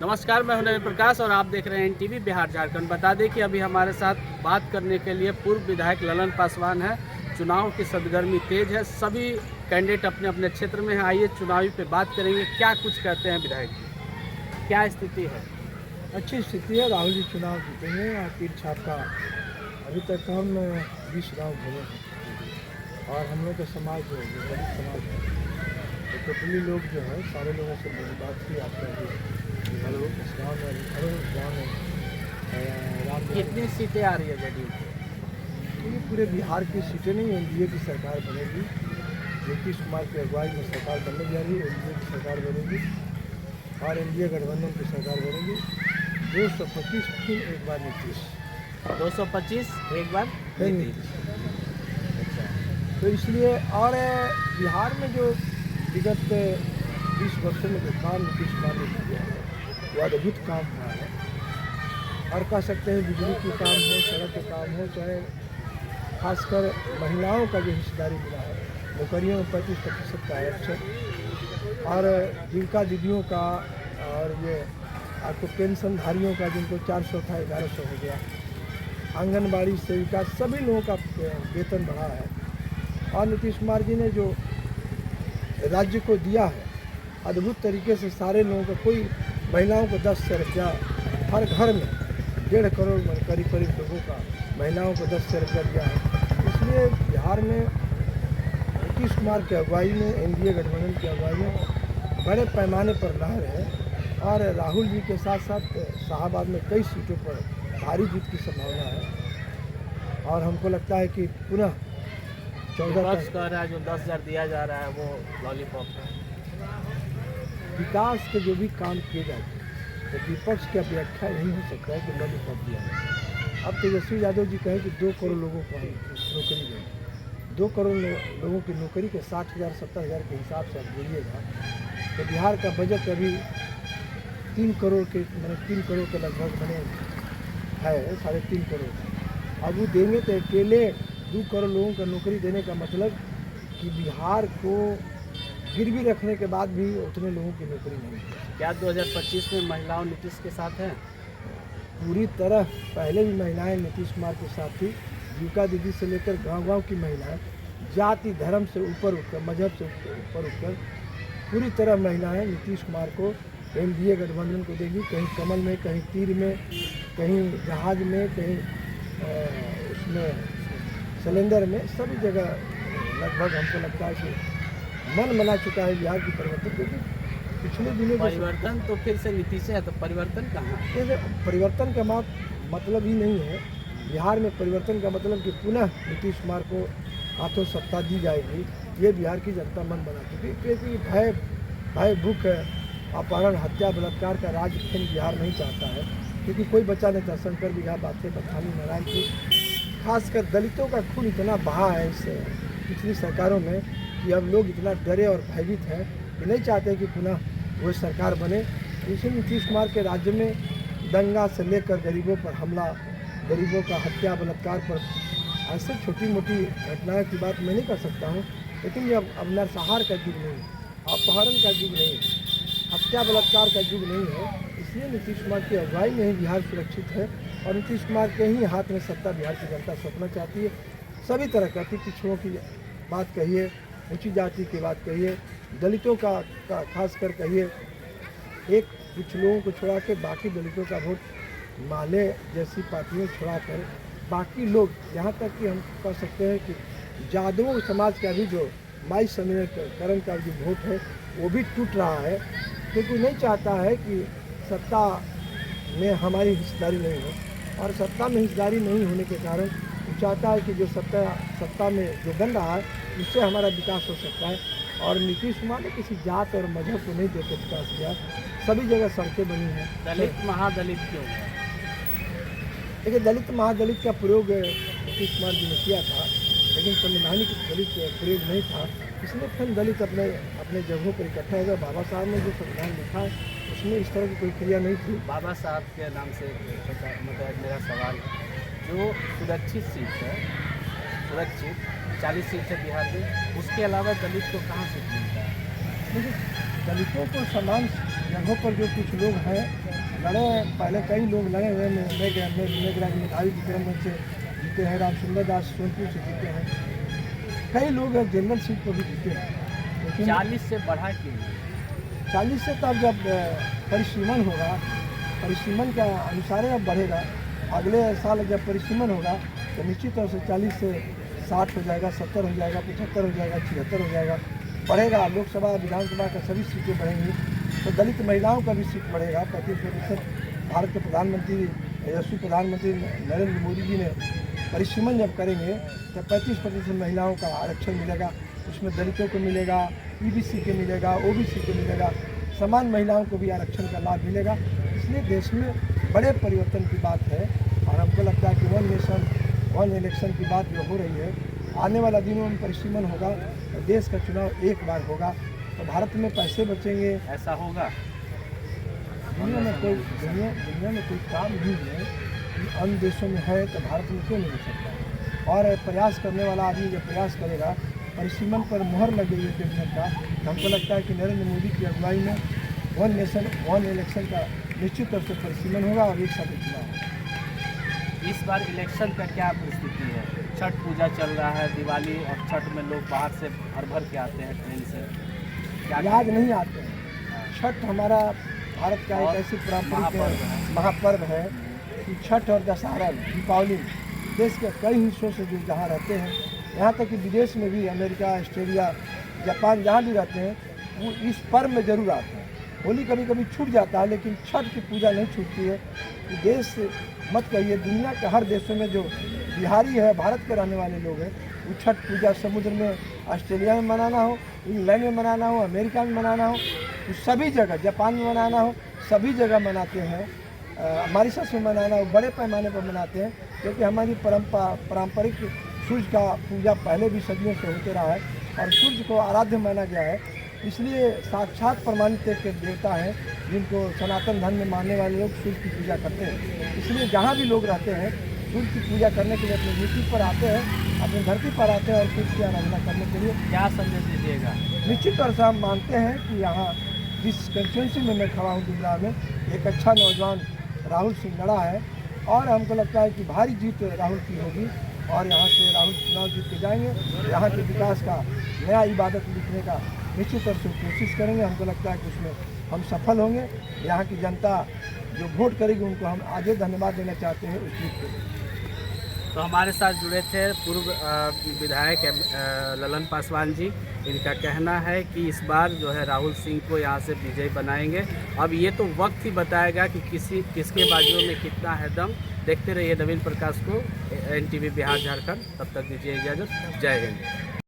नमस्कार, मैं हूं नवीन प्रकाश और आप देख रहे हैं एनटीवी बिहार झारखंड। बता दें कि अभी हमारे साथ बात करने के लिए पूर्व विधायक ललन पासवान है। चुनाव की सरगर्मी तेज है, सभी कैंडिडेट अपने अपने क्षेत्र में हैं। आइए चुनावी पे बात करेंगे, क्या कुछ कहते हैं विधायक जी, क्या स्थिति है? अच्छी स्थिति है। राहुल जी चुनाव जीतेंगे और तीर छाप का अभी तक तो हम 20 गाँव घूमे हैं और हम लोग का समाज जो है दलित समाज है, तो टोटली लोग जो है सारे लोगों से मेरी बात की आपका हेलो इस गाँव में हर गाँव में राम कितनी सीटें आ रही है जेडीयू की? तो ये पूरे बिहार की सीटें नहीं, एनडीए की सरकार बनेगी। नीतीश कुमार की अगुवाई में सरकार बनने जा रही है, एनडीए की सरकार बनेगी और एनडीए गठबंधन की सरकार बनेगी। 225 फिर एक बार नीतीश 225 एक बार नहीं नीतीश। तो इसलिए और बिहार में जो विगत 20 वर्षों में जो काम नीतीश कुमार ने किया है वो अद्भुत काम हुआ है। और कह सकते हैं बिजली की काम हो, सड़क का काम हो, चाहे खासकर महिलाओं का जो हिस्सेदारी मिला है, नौकरियों में 35% का आरक्षण और जीविका दीदियों का और ये आपको पेंशनधारियों का जिनको 400 था 1100 हो गया, आंगनबाड़ी सेविका सभी लोगों का वेतन बढ़ा है। और नीतीश कुमार जी ने जो राज्य को दिया है अद्भुत तरीके से सारे लोगों को, कोई महिलाओं को 10 से रुपया हर घर में 1.5 करोड़ करीब लोगों का महिलाओं को 10 से रुपया दिया है। इसलिए बिहार में नीतीश कुमार की अगुवाई में, एनडीए गठबंधन की अगुवाई में बड़े पैमाने पर लहर है और राहुल जी के साथ साथ शाहाबाद में कई सीटों पर भारी जीत की संभावना है। और हमको लगता है कि पुनः 14 कह रहा है जो 10,000 दिया जा रहा है वो लॉलीपॉप है। विकास के जो भी काम किए जाते हैं तो विपक्ष की व्याख्या नहीं हो सकता है कि लॉलीपॉप दिया जाए। अब तेजस्वी यादव जी कहें कि 2 करोड़ लोगों को नौकरी दें, 2 करोड़ लोगों की नौकरी के 60,000 70,000 के हिसाब से आप जोड़िएगा तो बिहार का बजट अभी 3 करोड़ के मतलब 3 करोड़ के लगभग बने है, 3.5 करोड़। अब वो देंगे तो अकेले 2 करोड़ लोगों को नौकरी देने का मतलब कि बिहार को गिरवी रखने के बाद भी उतने लोगों की नौकरी नहीं है। क्या 2025 में महिलाओं नीतीश के साथ हैं? पूरी तरह पहले भी महिलाएं नीतीश कुमार के साथ थी। जीविका दीदी से लेकर गांव-गांव की महिलाएं जाति धर्म से ऊपर उठकर, मजहब से ऊपर उठकर पूरी तरह महिलाएं नीतीश कुमार को, एनडीए गठबंधन को देंगी। कहीं कमल में, कहीं तीर में, कहीं जहाज में, कहीं उसमें सिलेंडर में, सभी जगह लगभग हमको लगता है कि मन बना चुका है बिहार की परिवर्तन। क्योंकि पिछले दिनों परिवर्तन तो फिर से नीतीश है, तो परिवर्तन कहाँ है? परिवर्तन का मतलब ही नहीं है बिहार में। परिवर्तन का मतलब कि पुनः नीतीश कुमार को हाथों सत्ता दी जाएगी, ये बिहार की जनता मन बना चुकी है। क्योंकि भय भूख, अपहरण, हत्या, बलात्कार का राज बिहार नहीं चाहता है। क्योंकि कोई बच्चा नहीं था। शंकर बिघा बातें बथानी नारायण की खासकर दलितों का खून इतना बहा है इस पिछली सरकारों में कि अब लोग इतना डरे और भयभीत हैं कि नहीं चाहते कि पुनः वो सरकार बने। इसलिए नीतीश कुमार के राज्य में दंगा से लेकर गरीबों पर हमला, गरीबों का हत्या, बलात्कार पर, ऐसे छोटी मोटी घटनाओं की बात मैं नहीं कर सकता हूँ। लेकिन ये अब नरसंहार का युग नहीं है, अपहरण का युग नहीं है, हत्या बलात्कार का युग नहीं है। इसलिए नीतीश कुमार की अगुवाई में ही बिहार सुरक्षित है और नीतीश कुमार के ही हाथ में सत्ता बिहार की जनता सौंपना चाहती है। सभी तरह का पिछड़ों की बात कहिए, ऊंची जाति की बात कहिए, दलितों का खास कर कहिए, एक कुछ लोगों को छोड़ा के बाकी दलितों का वोट माले जैसी पार्टियों छोड़ा कर बाकी लोग, यहाँ तक कि हम कह सकते हैं कि यादवों समाज का भी जो माई समीकरण का जो वोट है वो भी टूट रहा है। क्योंकि नहीं चाहता है कि सत्ता में हमारी हिस्सेदारी नहीं हो और सत्ता में हिस्सेदारी नहीं होने के कारण वो चाहता है कि जो सत्ता में जो बन रहा है उससे हमारा विकास हो सकता है। और नीतीश कुमार ने किसी जात और मजहब को नहीं देकर विकास किया, सभी जगह सड़कें बनी हैं। दलित महादलित क्यों? देखिए, दलित महादलित का प्रयोग नीतीश कुमार जी ने किया था, लेकिन संवैधानिक दलित प्रयोग नहीं था। इसलिए फिर दलित अपने जगहों पर इकट्ठा हो गया। बाबा साहब ने जो संविधान लिखा है उसमें इस तरह की कोई क्रिया नहीं थी। बाबा साहब के नाम से मतलब मेरा सवाल है, जो सुरक्षित सीट है, सुरक्षित 40 सीट है बिहार में, उसके अलावा दलित को कहाँ सीट मिलता है? देखिए, दलितों को समान जगहों पर जो कुछ लोग हैं लड़े, पहले कई लोग लड़े हुए मेघराज विक्रमगंज से जीते हैं, रामसुंदर दास सोनपुर से जीते हैं, कई लोग जनरल सीट पर भी जीते हैं, लेकिन 40 से बढ़ा क्यों? 40 से तब जब परिसीमन होगा, परिसीमन का अनुसार अब बढ़ेगा। अगले साल जब परिसीमन होगा तो निश्चित तौर से 40 से 60 हो जाएगा, 70 हो जाएगा, 75 हो जाएगा, 76 हो जाएगा, बढ़ेगा। लोकसभा विधानसभा का सभी सीटें बढ़ेंगी, तो दलित महिलाओं का भी सीट बढ़ेगा। 35% भारत के प्रधानमंत्री यशस्वी प्रधानमंत्री नरेंद्र मोदी जी ने परिसीमन जब करेंगे तो 35% महिलाओं का आरक्षण मिलेगा, उसमें दलितों को मिलेगा, ईबीसी के मिलेगा, ओबीसी को मिलेगा, समान महिलाओं को भी आरक्षण का लाभ मिलेगा। इसलिए देश में बड़े परिवर्तन की बात है और हमको लगता है कि वन नेशन वन इलेक्शन की बात जो हो रही है, आने वाला दिनों में परिसीमन होगा तो देश का चुनाव एक बार होगा, तो भारत में पैसे बचेंगे। ऐसा होगा? दुनिया में कोई काम नहीं है कि अन्य देशों में है तो भारत में क्यों नहीं हो सकता। और प्रयास करने वाला आदमी जब प्रयास करेगा, परिसीमन पर मोहर लग गई है कैबिनेट का, तो हमको लगता है कि नरेंद्र मोदी की अगुवाई में वन नेशन वन इलेक्शन का निश्चित तौर से परिसीमन होगा और एक साथ चुनाव होगा। इस बार इलेक्शन का क्या परिस्थिति है? छठ पूजा चल रहा है, दिवाली और छठ में लोग बाहर से भर के आते हैं ट्रेन से, क्या याद नहीं आते हैं। छठ हमारा भारत का एक ऐसी पारंपरिक महापर्व है कि छठ और दशहरा दीपावली देश के कई हिस्सों से जो जहाँ रहते हैं, यहाँ तक कि विदेश में भी अमेरिका, ऑस्ट्रेलिया, जापान जहाँ भी रहते हैं वो इस पर्व में ज़रूर आते हैं। होली कभी कभी छूट जाता है लेकिन छठ की पूजा नहीं छूटती है। देश से मत कहिए, दुनिया के हर देशों में जो बिहारी है, भारत के रहने वाले लोग हैं, वो छठ पूजा समुद्र में ऑस्ट्रेलिया में मनाना हो, इंग्लैंड में मनाना हो, अमेरिका में मनाना हो, तो सभी जगह, जापान में मनाना हो, सभी जगह मनाते हैं। मॉरिशस में मनाना हो, बड़े पैमाने पर मनाते हैं, क्योंकि हमारी पारंपरिक सूर्य का पूजा पहले भी सदियों से होते रहा है और सूर्य को आराध्य माना गया है। इसलिए साक्षात प्रमाणित के देवता हैं जिनको सनातन धर्म में मानने वाले लोग सूर्य की पूजा करते हैं। इसलिए जहाँ भी लोग रहते हैं सूर्य की पूजा करने के लिए अपनी धरती पर आते हैं, अपनी धरती पर आते हैं और सूर्य की आराधना करने के लिए। क्या संदेश दीजिएगा? निश्चित तौर से हम मानते हैं कि यहाँ जिस कंस्टिट्यूंसी में मैं खड़ा हूँ डुमरा में, एक अच्छा नौजवान राहुल सिंह लड़ा है और हमको लगता है कि भारी जीत राहुल की होगी और यहाँ से राहुल चुनाव जीत के जाएंगे। यहाँ के विकास का नया इबादत लिखने का निश्चित तौर से कोशिश करेंगे। हमको लगता है कि उसमें हम सफल होंगे। यहाँ की जनता जो वोट करेगी उनको हम आगे धन्यवाद देना चाहते हैं उस जीत के लिए। तो हमारे साथ जुड़े थे पूर्व विधायक ललन पासवान जी। इनका कहना है कि इस बार जो है राहुल सिंह को यहाँ से विजयी बनाएंगे। अब ये तो वक्त ही बताएगा कि किसके बाजुओं में कितना है दम। देखते रहिए नवीन प्रकाश को, NTV बिहार झारखंड। तब तक दीजिए इजाज़त। जय हिंद।